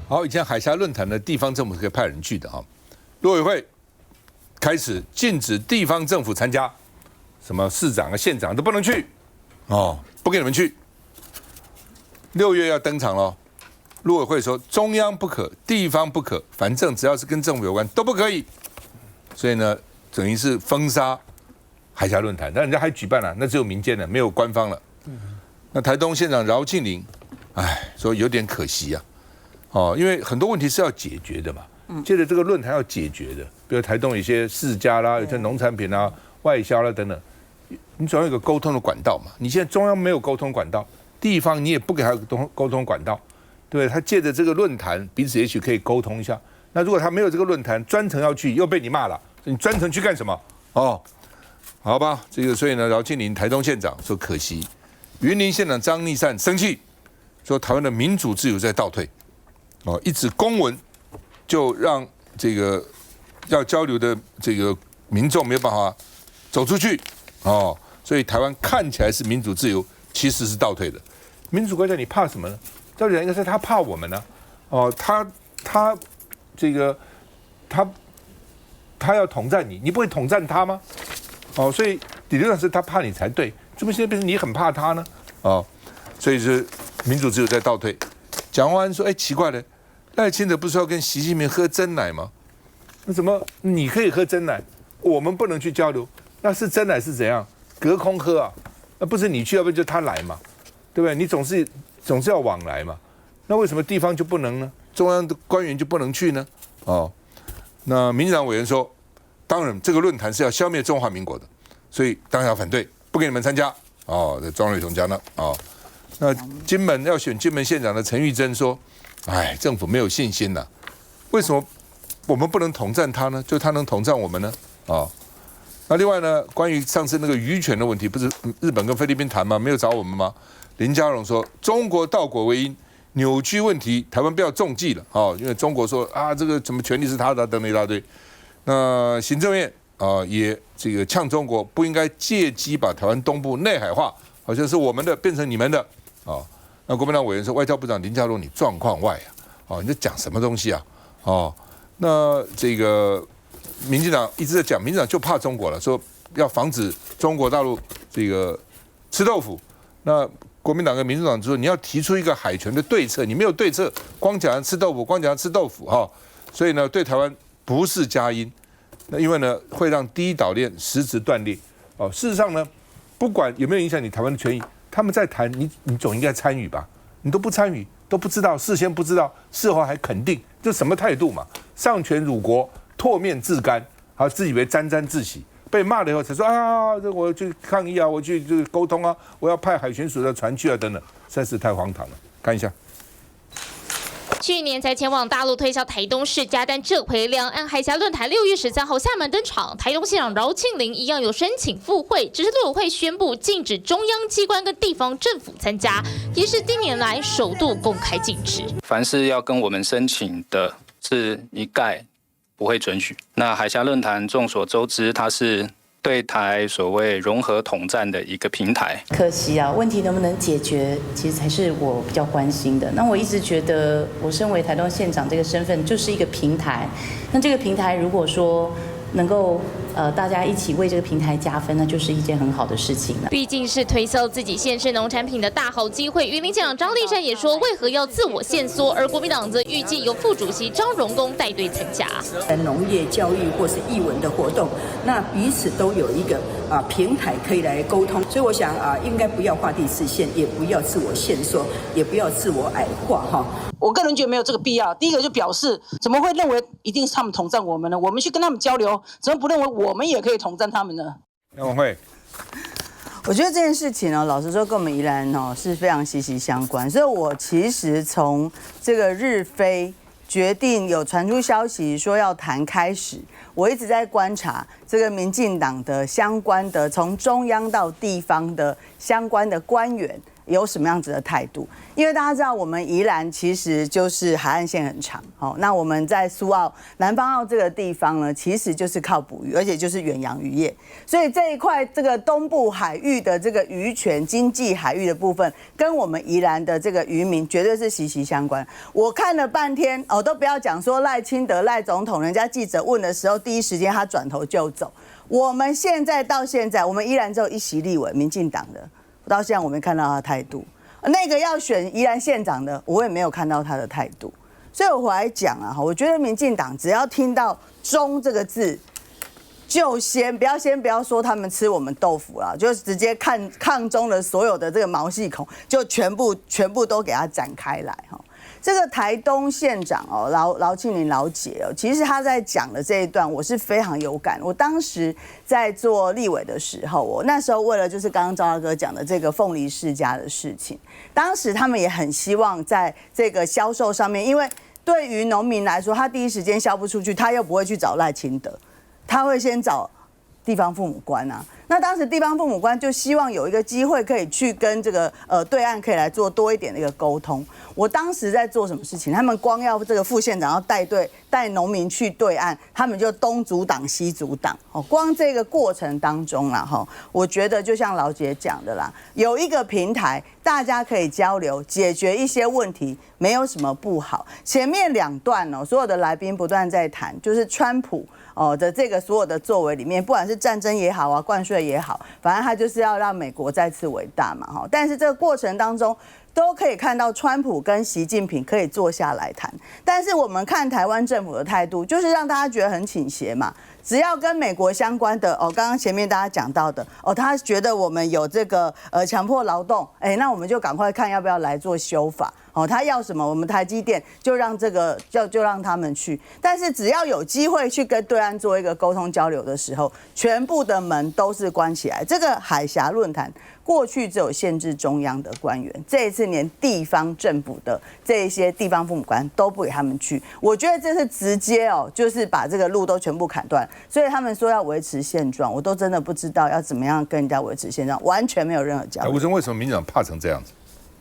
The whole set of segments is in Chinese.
好，以前海峽論壇的地方政府是可以派人去的哈。陸委會開始禁止地方政府參加，什麼市長啊、縣長都不能去，哦，不給你們去。6月要登場了，陸委會說中央不可，地方不可，反正只要是跟政府有關都不可以。所以呢，等於是封殺海峽論壇，但人家還舉辦了，那只有民間的，沒有官方了。那台東縣長饒慶鈴，說有點可惜啊。哦，因為很多問題是要解決的嘛，接着這個論壇要解決的，比如台東有些世家啦，有些農產品啊、外銷啦等等，你總要有一個溝通的管道嘛。你現在中央沒有溝通管道，地方你也不給他溝通管道，對不對？他借着這個論壇，彼此也許可以溝通一下。那如果他沒有這個論壇，專程要去，又被你罵了，你專程去幹什麼？哦，好吧，這個所以呢，饒慶鈴台東縣長說可惜，雲林縣長張逆善生氣，說台灣的民主自由在倒退。哦，一紙公文就讓這個要交流的這個民眾沒有辦法走出去哦，所以台灣看起來是民主自由，其實是倒退的。民主國家你怕什麼呢？照理講應該是他怕我們呢、啊。哦，他要統戰你，你不會統戰他嗎？哦，所以理論上是他怕你才對，怎麼現在變成你很怕他呢？哦，所以是民主自由在倒退。蔣萬安說：“奇怪了。”賴清德不是要跟習近平喝真奶嗎？那怎麼你可以喝真奶，我們不能去交流？那是真奶是怎樣？隔空喝啊？那不是你去，要不然就他來嘛，對不對？你總是要往來嘛。那為什麼地方就不能呢？中央的官員就不能去呢？哦，那民進黨委員說，當然這個論壇是要消滅中華民國的，所以當然要反對，不給你們參加。哦，這莊瑞雄講的哦。那金門要選金門縣長的陳玉珍說。政府沒有信心了，為什麼我們不能統戰他呢？就他能統戰我們呢？那另外呢，關於上次那個漁權的問題，不是日本跟菲律賓談嗎？沒有找我們嗎？林佳龍說中國盜國為因，扭曲問題，台灣不要中計了因為中國說這個什麼權利是他的等等一大堆。那行政院也這個嗆中國，不應該借機把台灣東部內海化，好像是我們的變成你們的那國民黨委員說，外交部長林佳龍，你狀況外你在講什麼東西啊？那這個民進黨一直在講，民進黨就怕中國了，說要防止中國大陸這個吃豆腐。那國民黨跟民進黨就說，你要提出一個海權的對策，你沒有對策，光講吃豆腐，光講吃豆腐所以呢，對台灣不是佳音。那因為呢，會讓第一島鏈實質斷裂。事實上呢，不管有沒有影響你台灣的權益。他們在談，你總應該參與吧？你都不參與，都不知道，事先不知道，事後還肯定，這什麼態度嘛？喪權辱國，唾面自乾，自以為沾沾自喜，被罵了以後才說我去抗議我去溝通我要派海巡署的船去等等，實在是太荒唐了。看一下。去年才前往大陸推銷台東世家，但這回兩岸海峽論壇6月13號廈門登場，台東縣長饒慶鈴一樣有申請赴會，只是陸委會宣布禁止中央機關跟地方政府參加，也是近年來首度公開禁止。凡是要跟我們申請的，是一概不會准許。那海峽論壇眾所周知，它是對台所謂融合統戰的一個平台，可惜問題能不能解決，其實才是我比較關心的。那我一直覺得，我身為台東縣長這個身份，就是一個平台。那這個平台如果說能夠大家一起為這個平台加分，那就是一件很好的事情了。畢竟是推銷自己縣市農產品的大好機會。雲林縣長張麗善也說，為何要自我限縮？而國民黨則預計由副主席張榮恭帶隊參加。農業教育或是藝文的活動，那彼此都有一個平台可以來溝通。所以我想應該不要畫地自限，也不要自我限縮，也不要自我矮化我個人覺得沒有這個必要。第一個就表示，怎麼會認為一定是他們統戰我們呢？我們去跟他們交流，怎麼不認為我們也可以統戰他們呢？楊文慧，我覺得這件事情老實說跟我們宜蘭是非常息息相關。所以我其實從這個日菲決定有傳出消息說要談開始，我一直在觀察這個民進黨的相關的從中央到地方的相關的官員有什麼樣子的態度？因為大家知道，我們宜蘭其實就是海岸線很長，那我們在蘇澳、南方澳這個地方呢，其實就是靠捕魚，而且就是遠洋漁業，所以這一塊這個東部海域的這個漁權、經濟海域的部分，跟我們宜蘭的這個漁民絕對是息息相關。我看了半天，都不要講說賴清德、賴總統，人家記者問的時候，第一時間他轉頭就走。我們現在到現在，我們宜蘭只有一席立委，民進黨的。到現在我沒看到他的態度，那個要選宜蘭縣長的，我也沒有看到他的態度。所以我回來講啊，我覺得民進黨只要聽到“中”這個字，就先不要說他們吃我們豆腐啦，就直接抗中的所有的這個毛細孔，就全部都給他展開來哈。這個台東縣長勞慶鈴勞姐其實他在講的這一段，我是非常有感。我當時在做立委的時候，我那時候為了就是剛剛趙大哥講的這個鳳梨世家的事情，當時他們也很希望在這個銷售上面，因為對於農民來說，他第一時間銷不出去，他又不會去找賴清德，他會先找地方父母官啊。那當時地方父母官就希望有一個機會可以去跟這個對岸可以來做多一點的一個溝通。我當時在做什麼事情？他們光要這個副縣長要帶農民去對岸，他們就東阻擋西阻擋。光這個過程當中啦，我覺得就像勞姐講的啦，有一個平台大家可以交流，解決一些問題，沒有什麼不好。前面兩段所有的來賓不斷在談，就是川普的這個所有的作為裡面，不管是戰爭也好啊，灌稅也好，反正他就是要讓美國再次偉大嘛。但是這個過程當中，都可以看到川普跟習近平可以坐下來談，但是我們看台灣政府的態度，就是讓大家覺得很傾斜嘛。只要跟美國相關的剛剛前面大家講到的他覺得我們有這個強迫勞動，那我們就趕快看要不要來做修法。他要什麼，我們台積電就讓這個就讓他們去。但是只要有機會去跟對岸做一個溝通交流的时候，全部的門都是關起來。這個海峽論壇過去只有限制中央的官員，這一次連地方政府的這一些地方父母官都不給他們去。我覺得這是直接就是把這個路都全部砍斷。所以他們說要維持現狀，我都真的不知道要怎麼樣跟人家維持現狀，完全沒有任何交流。吳崢，為什麼民進黨怕成這樣子？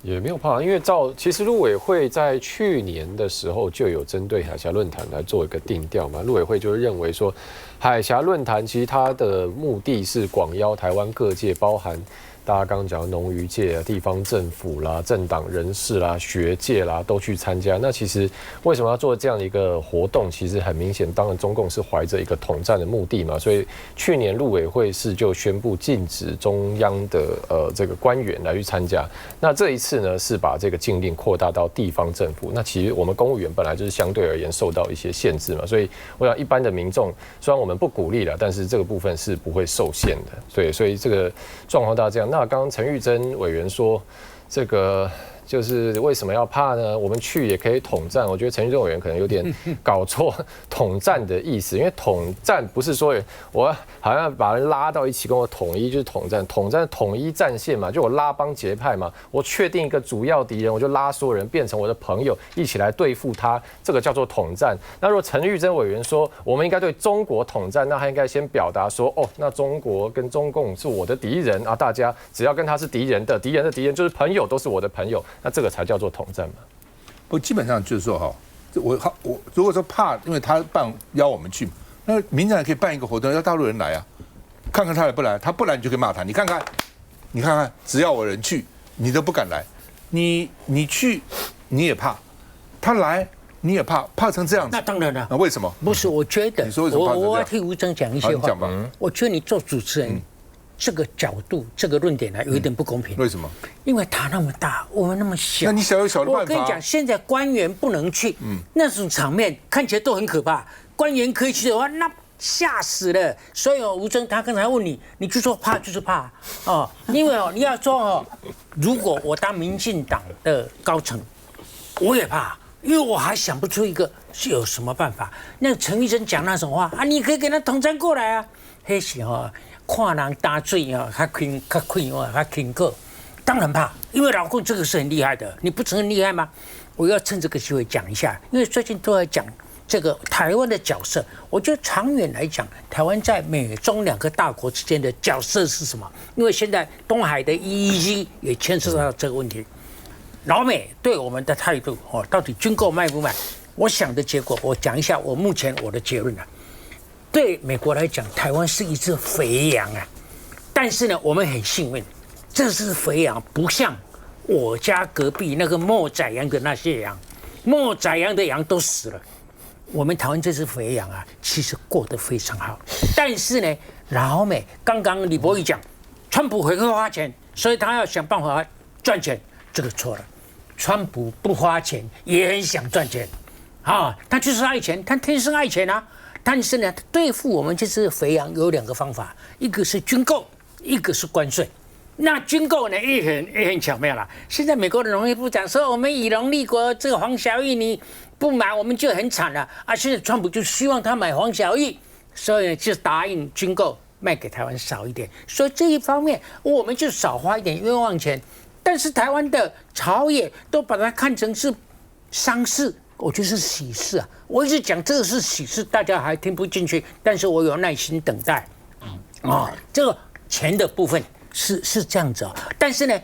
也沒有怕，因為其實陸委會在去年的時候就有針對海峽論壇來做一個定調嘛。陸委會就認為說，海峽論壇其實它的目的是廣邀台灣各界，包含大家剛剛講的農漁界、地方政府啦、政黨人士啦、學界啦，都去參加。那其實為什麼要做這樣的一個活動？其實很明顯，當然中共是懷着一個統戰的目的嘛。所以去年陸委會是就宣布禁止中央的這個官員來去參加。那這一次呢，是把這個禁令擴大到地方政府。那其實我們公務員本來就是相對而言受到一些限制嘛。所以我想一般的民眾，雖然我們不鼓勵了，但是這個部分是不會受限的。所以這個狀況大家這樣。那剛剛陳玉珍委員說，這個就是為什麼要怕呢？我們去也可以統戰。我覺得陳玉珍委員可能有點搞錯統戰的意思，因為統戰不是說我好像把人拉到一起跟我統一就是統戰，統戰統一戰線嘛，就我拉幫結派嘛，我確定一個主要敵人，我就拉所有人變成我的朋友，一起來對付他，這個叫做統戰。那如果陳玉珍委員說我們應該對中國統戰，那他應該先表達說，那中國跟中共是我的敵人啊，大家只要跟他是敵人的，敌人的敵人就是朋友，都是我的朋友。那這個才叫做統戰嘛？不，基本上就是說我如果說怕，因為他邀我們去，那民進黨可以辦一個活動，要大陸人來啊，看看他來不來，他不來你就可以罵他。你看看，只要有人去，你都不敢來，你去你也怕，他來你也怕成這樣子。那当然了。那為什麼？不是，我覺得你說為什么怕成這樣？我要替吳崢講一些話。我覺得你做主持人。這個角度，這個論點呢，有一點不公平。為什麼？因為他那麼大，我們那麼小。那你小有小的辦法。我跟你講，現在官員不能去，那種場面看起來都很可怕。官員可以去的話，那嚇死了。所以吳崢他剛才問你，你就說怕就是怕因為你要說如果我當民進黨的高層，我也怕，因為我還想不出一個是有什麼辦法。那陳玉珍講那種話啊，你可以給他統戰過來啊，黑時候。看人打嘴他輕個，當然怕，因為老共這個是很厲害的，你不承認厲害嗎？我要趁這個機會講一下，因為最近都在講這個台灣的角色，我覺得長遠來講，台灣在美中兩個大國之間的角色是什麼？因為現在東海的 EEZ 也牽涉到這個問題。老美對我們的態度到底軍購賣不賣？我想的結果，我講一下我目前我的結論啊。對美國來講，台灣是一隻肥羊啊，但是呢，我們很幸運，這隻肥羊不像我家隔壁那個莫宰羊的那些羊，莫宰羊的羊都死了。我們台灣這隻肥羊啊，其實過得非常好。但是呢，老美剛剛李博義講，川普會花錢，所以他要想辦法賺錢，這個錯了。川普不花錢也很想賺錢，他就是愛錢，他天生愛錢啊。但是呢，對付我們這隻肥羊有2個方法，一個是軍購，一個是關稅。那軍購呢也很巧妙了。現在美國的農業部長說，我們以農立國，這個黃小玉你不買我們就很慘了啊！現在川普就希望他買黄小玉，所以就答應軍購賣給台灣少一點，所以這一方面我們就少花一點冤枉錢。但是台灣的朝野都把它看成是喪事，我覺得是喜事啊！我一直講這個是喜事，大家還聽不進去，但是我有耐心等待。這個錢的部分是這樣子但是呢，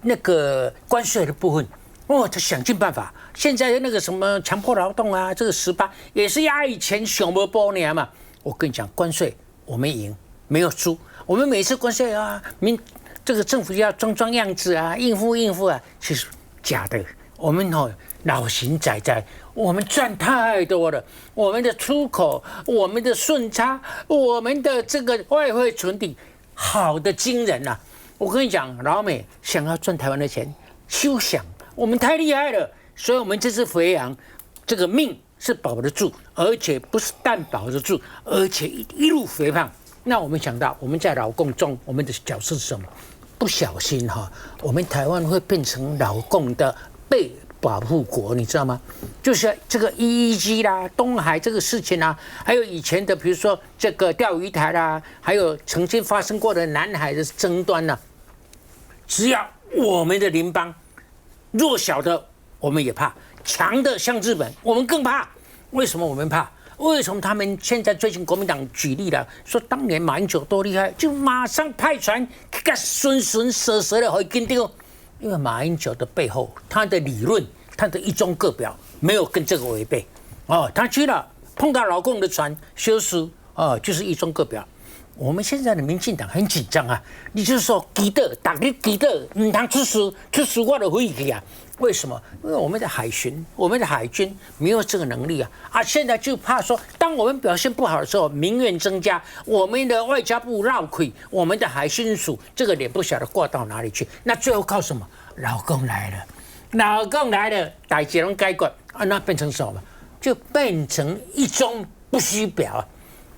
那個關稅的部分，他想盡辦法。現在那個什麼強迫勞動啊，這個18也是愛錢想不包年嘛。我跟你講，關稅我們贏，沒有輸。我們每次關稅啊，這個政府要裝樣子啊，應付啊，其實假的。我們老神在在，我們賺太多了。我們的出口，我們的順差，我們的這個外匯存底，好的驚人啊！我跟你講，老美想要賺台灣的錢，休想！我們太厲害了，所以我們這隻肥羊，這個命是保得住，而且不是但保得住，而且一路肥胖。那我們想到我們在老共中，我們的角色是什麼？不小心我們台灣會變成老共的被保護國，你知道嗎？就是這個 EEZ 啦、東海這個事情啦，還有以前的比如說這個釣魚台啦，還有曾經發生過的南海的爭端啦，只要我們的鄰邦弱小的我們也怕，強的像日本我們更怕。為什麼我們怕？為什麼他們現在最近國民黨舉例了，說當年馬英九多厲害，就馬上派船給順蛇的回跟丟？因為馬英九的背後，他的理論，他的一中各表沒有跟這個違背。他去了碰到老共的船修書，就是一中各表。我們現在的民進黨很緊張啊，你就是說記得打你記得，唔通出事我就回去啊。為什麼？因為我們的海巡、我們的海軍沒有這個能力啊！現在就怕說，當我們表現不好的時候，民怨增加，我們的外交部繞虧，我們的海巡署這個臉不曉得掛到哪裡去。那最後靠什麼？老共來了，大捷龍改管那變成什麼？就變成一中不虛表，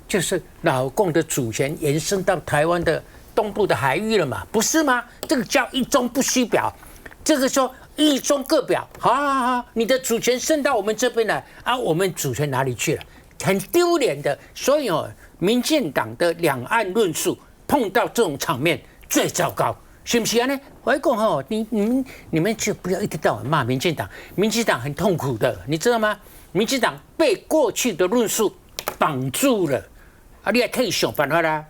就是老共的主權延伸到台灣的東部的海域了嘛？不是嗎？這個叫一中不虛表，這個說。一中各表，好，你的主權伸到我們這邊來啊，我們主權哪裡去了？很丟臉的。所以民進黨的兩岸論述碰到這種場面最糟糕，是不是呢？我講你們就不要一天到晚罵民進黨，民進黨很痛苦的，你知道嗎？民進黨被過去的論述綁住了啊，你也可以想辦法啦。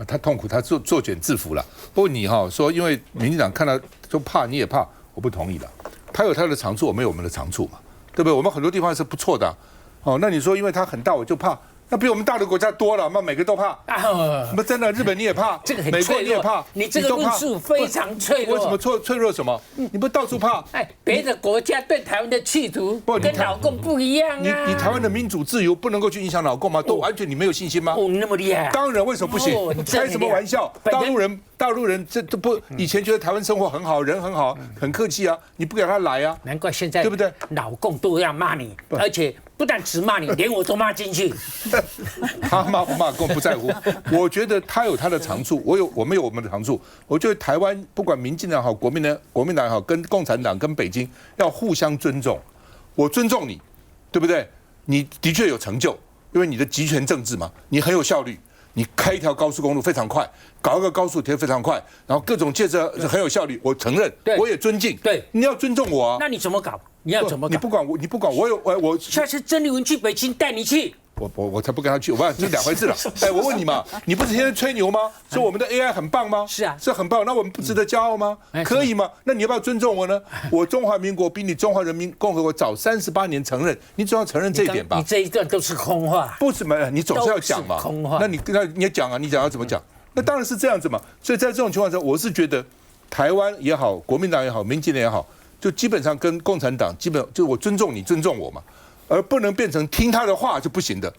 他痛苦，他作繭自縛了。不過你說，因為民進黨看到就怕，你也怕。我不同意的，他有他的長處，我們有我們的長處嘛，對不對？我們很多地方是不錯的，那你說因為他很大我就怕，那比我們大的國家多了，那每個都怕。不真的，日本你也怕，這個很美國你也怕，你這個論述非常脆弱。為什麼脆弱什麼？你不到處怕？別的國家對台灣的企圖跟老共不一樣啊。你台灣的民主自由不能夠去影響老共嗎？都完全你沒有信心嗎？你那麼厲害？當然，為什麼不行？開什麼玩笑？大陸人這都不以前覺得台灣生活很好，人很好，很客氣啊，你不給他來啊？難怪現在對不對？老共都要罵你，而且不但只罵你，連我都罵進去。他罵不罵跟我不在乎，我覺得他有他的長處，我們有我們的長處。我覺得台灣不管民進黨好，國民黨也好，跟共產黨跟北京要互相尊重。我尊重你，對不對？你的確有成就，因為你的集權政治嘛，你很有效率。你開一條高速公路非常快，搞一個高速鐵非常快，然後各種建設很有效率，我承認，我也尊敬。對，你要尊重我啊。那你怎麼搞？你要怎麼搞？你不管我下次曾麗文去北京帶你去。我才不跟他去，這兩回事了。我問你嘛，你不是天天吹牛嗎？說我們的 AI 很棒嗎？是啊，是很棒。那我們不值得驕傲嗎？可以嗎？那你要不要尊重我呢？我中華民國比你中華人民共和國早38年承認，你總要承認這一點吧？你這一段都是空話。不是嘛？你總是要講嘛。空話。那你也講啊，你講要怎麼講？那當然是這樣子嘛。所以在這種情況下，我是覺得台灣也好，國民黨也好，民進黨也好，就基本上跟共產黨基本就我尊重你，尊重我嘛，而不能變成聽他的話就不行的。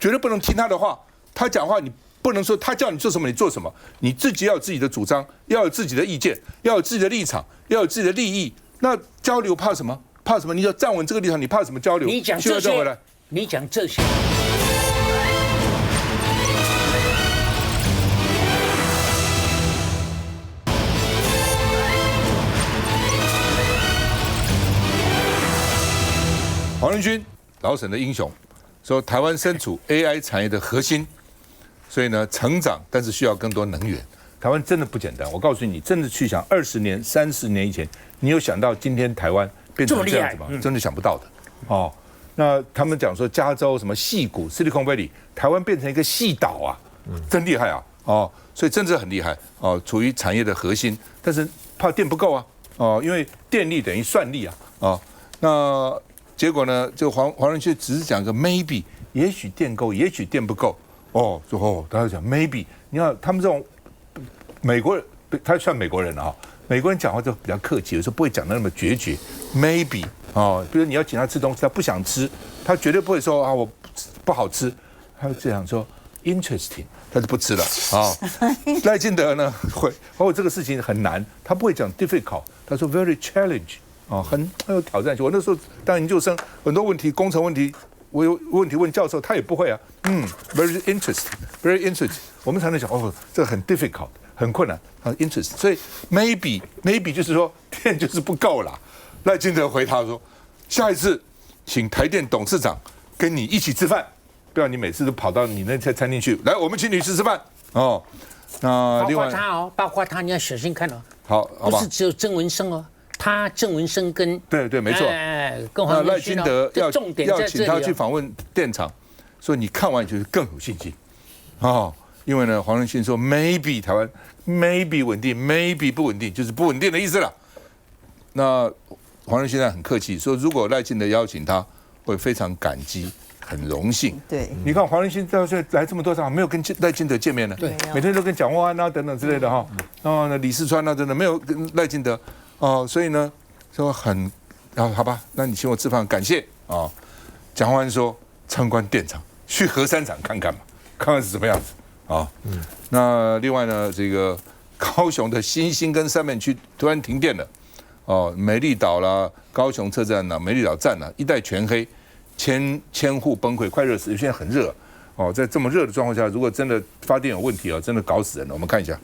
絕對不能聽他的話，他講話你不能說他叫你做什麼你做什麼，你自己要有自己的主張，要有自己的意見，要有自己的立场，要有自己的利益。那交流怕什麼？怕什麼？你要站穩這個立場，你怕什麼交流？你講這些，你講這些。黄仁勳，老沈的英雄。說台灣身處 AI 產業的核心，所以呢成長，但是需要更多能源。台灣真的不簡單，我告訴你，真的去想20年、30年以前，你有想到今天台灣變成這樣子嗎？真的想不到的。哦，那他們講說加州什麼矽谷 Silicon Valley， 台灣變成一個矽島啊，真厲害啊！哦，所以真的很厲害哦，處於產業的核心，但是怕電不夠啊，哦，因為電力等於算力啊，哦，那。結果呢？這個黃仁勳只是講個 maybe， 也許電夠，也許電不夠。哦，最後大家講 maybe， 你看他們這種美國人，他算美國人了啊。美國人講話就比較客氣，有時候不會講得那麼決絕。maybe 哦，比如你要請他吃東西，他不想吃，他絕對不會說啊我不好吃，他就這樣說 interesting， 他就不吃了啊。賴清德呢會，包括這個事情很難，他不會講 difficult， 他說 very challenge。哦，很有挑戰性。我那時候當研究生，很多問題，工程問題，我有問題問教授，他也不會啊。very interesting，very interesting。我們才能想，哦，這個很 difficult， 很困難，很 interesting。所以 maybe 就是說電就是不夠了。賴清德回他說，下一次請台電董事長跟你一起吃飯，不要你每次都跑到你那家餐廳去。來，我們請你吃飯哦。那另外包括他，你要小心看哦。好，不是只有曾文生哦。他鄭文生跟对没錯，那賴清德要請他去訪問電廠，所以你看完就是更有信心哦。因為呢，黃仁勳說 maybe 台灣 maybe 穩定 maybe 不穩定，就是不穩定的意思了。那黃仁勳現在很客氣說，如果賴清德邀請他，會非常感激，很榮幸。對，你看黃仁勳到現在來這麼多場，沒有跟賴清德見面呢，對，每天都跟蔣萬安啊等等之類的哈。然後呢，李四川啊等等，沒有跟賴清德。哦，所以呢，說很，然後好吧，那你請我吃飯，感謝啊。蔣萬安說參觀電廠，去核三廠看看嘛，看看是什麼樣子啊。那另外呢，這個高雄的新興跟三民區突然停電了，哦，美麗島啦、高雄車站啦、美麗島站啦，一帶全黑，千戶崩潰，快熱死，現在很熱哦，在這麼熱的狀況下，如果真的發電有問題啊，真的搞死人了。我們看一下。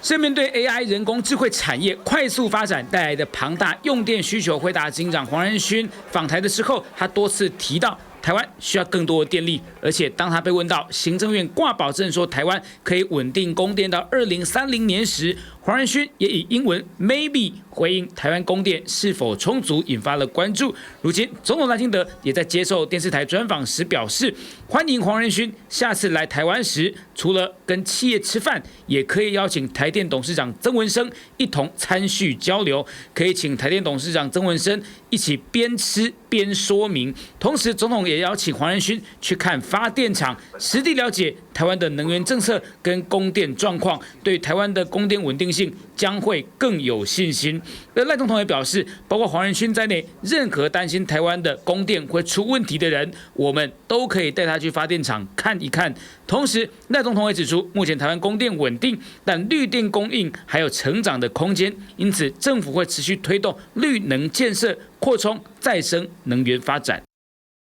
是面對 AI 人工智慧產業快速發展帶來的龐大用電需求，回答執行長黃仁勳訪台的時候，他多次提到台灣需要更多的電力，而且當他被問到行政院掛保證說台灣可以穩定供電到2030年時，黃仁勳也以英文 maybe 回應台灣供電是否充足，引發了關注。如今總統賴清德也在接受電視台專訪時表示，歡迎黃仁勳下次來台灣時，除了跟企業吃飯，也可以邀請台電董事長曾文生一同參敘交流，可以請台電董事長曾文生一起邊吃邊說明。同時，總統也邀請黃仁勳去看發電廠，實地了解台灣的能源政策跟供電狀況，對台灣的供電穩定性將會更有信心。而賴總統也表示，包括黃仁勳在內，任何擔心台灣的供電會出問題的人，我們都可以帶他去發電廠看一看。同時，賴總統也指出，目前台灣供電穩定，但綠電供應還有成長的空間，因此政府會持續推動綠能建設，擴充再生能源發展。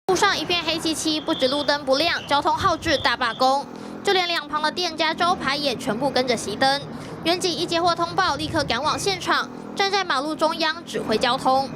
路上一片黑漆漆，不止路燈不亮，交通號誌大罷工，就連兩旁的店家招牌也全部跟着熄燈。員警一接獲通報，立刻趕往現場，站在馬路中央指揮交通。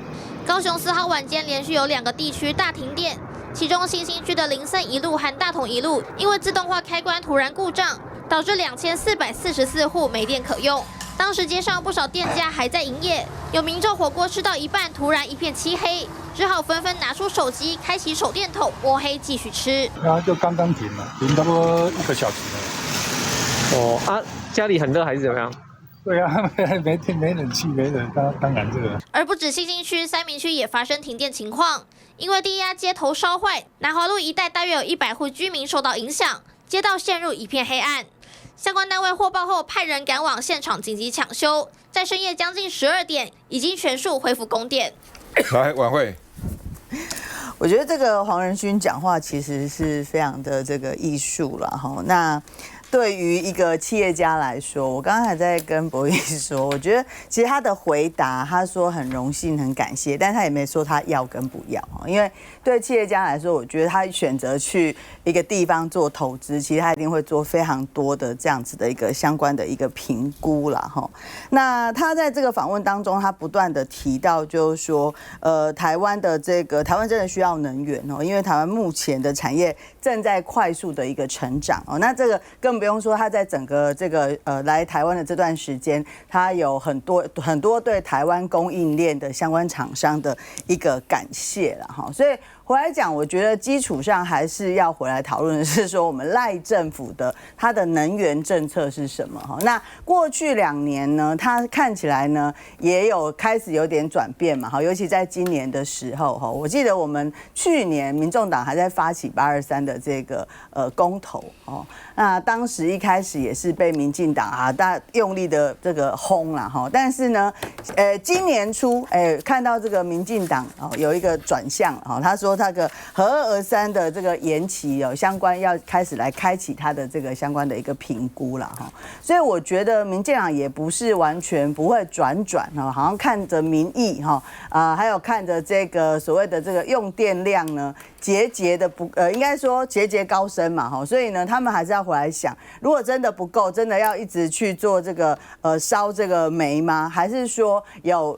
高雄4號晚間連續有2個地區大停電，其中新興區的林森一路和大同一路因為自動化開關突然故障，導致2444戶沒電可用。當時街上不少店家還在營業，有民眾火鍋吃到一半，突然一片漆黑，只好紛紛拿出手機，開啟手電筒，摸黑繼續吃。然後就剛剛停了，停差不多1個小時了。哦啊，家裡很熱還是怎麼樣？對啊，沒電沒冷氣沒冷，當然熱。而不止新興區，三民區也發生停電情況，因為低壓接頭燒壞，南華路一帶大約有100戶居民受到影響，街道陷入一片黑暗。相關單位獲報後，派人趕往現場緊急搶修，在深夜將近12點，已經全數恢復供電。來，琬惠，我覺得這個黃仁勳講話其實是非常的這個藝術了哈。那對於一個企業家來說，我剛剛還在跟博弈說，我覺得其實他的回答，他說很榮幸、很感謝，但他也沒說他要跟不要，因為對企業家來說，我覺得他選擇去一個地方做投資，其實他一定會做非常多的這樣子的一個相關的一個評估啦哈。那他在這個訪問當中，他不斷的提到，就是說，台灣真的需要能源哦，因為台灣目前的產業正在快速的一個成長哦，那這個更不用說他在整個這個來台灣的這段時間，他有很多對台灣供應鏈的相關廠商的一個感謝了哈，所以。回來講，我覺得基礎上還是要回來討論的是說，我們賴政府的它的能源政策是什麼哈？那過去2年呢，它看起來呢也有開始有點轉變嘛哈，尤其在今年的時候哈，我記得我們去年民眾黨還在發起823的這個公投哦，那當時一開始也是被民進黨大用力的這個轟啦哈，但是呢，今年初看到這個民進黨有一個轉向哈，他說。那個核223的這個延期相關要開始來開啟它的這個相關的一個評估了哈，所以我覺得民進黨也不是完全不會轉哈，好像看着民意哈還有看着這個所謂的這個用電量呢節節的應該說節節高升嘛哈，所以呢他們還是要回來想，如果真的不夠，真的要一直去做這個燒這個煤嗎？還是說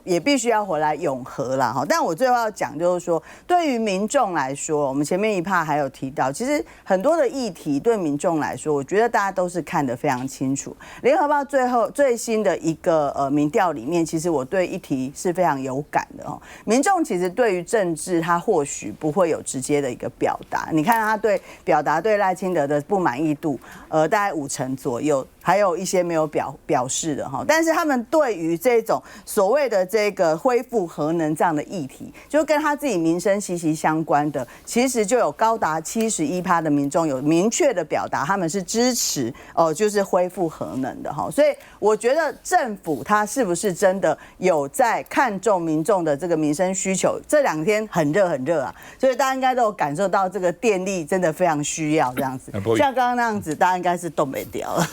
也必須要回來擁核啦哈？但我最後要講就是說，對於民眾來說，我們前面一趴還有提到，其實很多的議題對民眾來說，我覺得大家都是看得非常清楚。聯合報最新的一個民調裡面，其實我對議題是非常有感的哦。民眾其實對於政治，他或許不會有直接的一個表達。你看他表達對賴清德的不滿意度，大概50%左右。還有一些沒有表示的哈，但是他們對於這種所謂的這個恢復核能這樣的議題，就跟他自己民生息息相關的，其實就有高達71%的民眾有明確的表達，他們是支持就是恢復核能的哈。所以我覺得政府他是不是真的有在看重民眾的這個民生需求？這2天很熱啊，所以大家應該都有感受到這個電力真的非常需要這樣子，像剛剛那樣子，大家應該是凍沒掉了。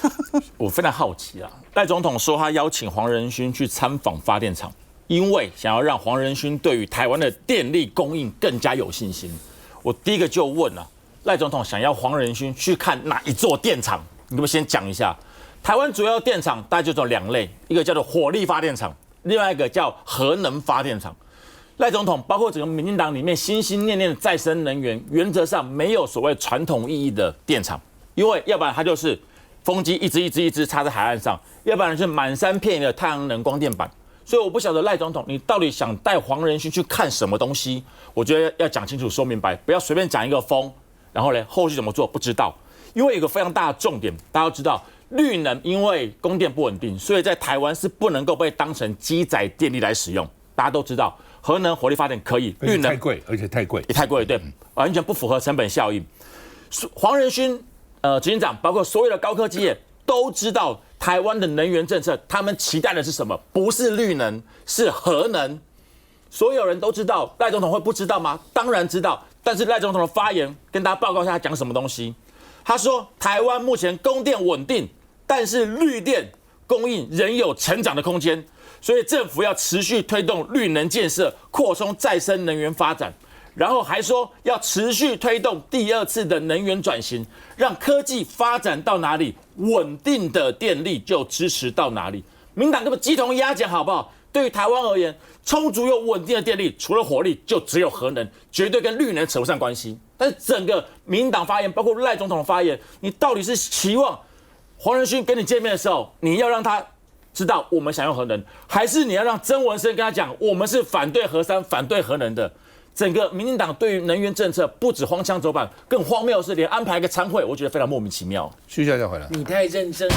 我非常好奇啊，賴總統說他邀請黃仁勳去參訪發電廠，因為想要讓黃仁勳對於台灣的電力供應更加有信心。我第一個就問了，賴總統想要黃仁勳去看哪一座電廠？你可不可以先講一下？台灣主要電廠大概就這2類，一個叫做火力發電廠，另外一個叫核能發電廠。賴總統包括整個民進黨裡面心心念念的再生能源，原則上沒有所謂傳統意義的電廠，因為要不然它就是風機一支插在海岸上，要不然是滿山遍野的太陽能光電板。所以我不曉得賴總統你到底想帶黃仁勳去看什麼東西？我覺得要講清楚說明白，不要隨便講一個風，然後呢後續怎麼做不知道。因為有一個非常大的重點，大家都知道綠能因為供電不穩定，所以在台灣是不能夠被當成基載電力來使用。大家都知道核能火力發電可以，綠能太貴，而且太貴，也太貴，对，完全不符合成本效益。黃仁勳執行長包括所有的高科技業都知道台灣的能源政策，他們期待的是什麼？不是綠能，是核能。所有人都知道，賴總統會不知道嗎？當然知道。但是賴總統的發言跟大家報告一下，他講什麼東西？他說，台灣目前供電穩定，但是綠電供應仍有成長的空間，所以政府要持續推動綠能建設，擴充再生能源發展。然後還說要持續推動第2次的能源轉型，讓科技發展到哪裡，穩定的電力就支持到哪裡。民黨根本雞同鴨講，好不好？對於台灣而言，充足又穩定的電力，除了火力，就只有核能，絕對跟綠能扯不上關係。但是整個民進黨發言，包括賴總統的發言，你到底是期望黃仁勳跟你見面的時候，你要讓他知道我們想用核能，還是你要讓曾文生跟他講，我們是反對核三、反對核能的？整個民進黨對於能源政策不止荒腔走板，更荒謬的是連安排一個餐會，我覺得非常莫名其妙。徐小姐回來，你太認真了。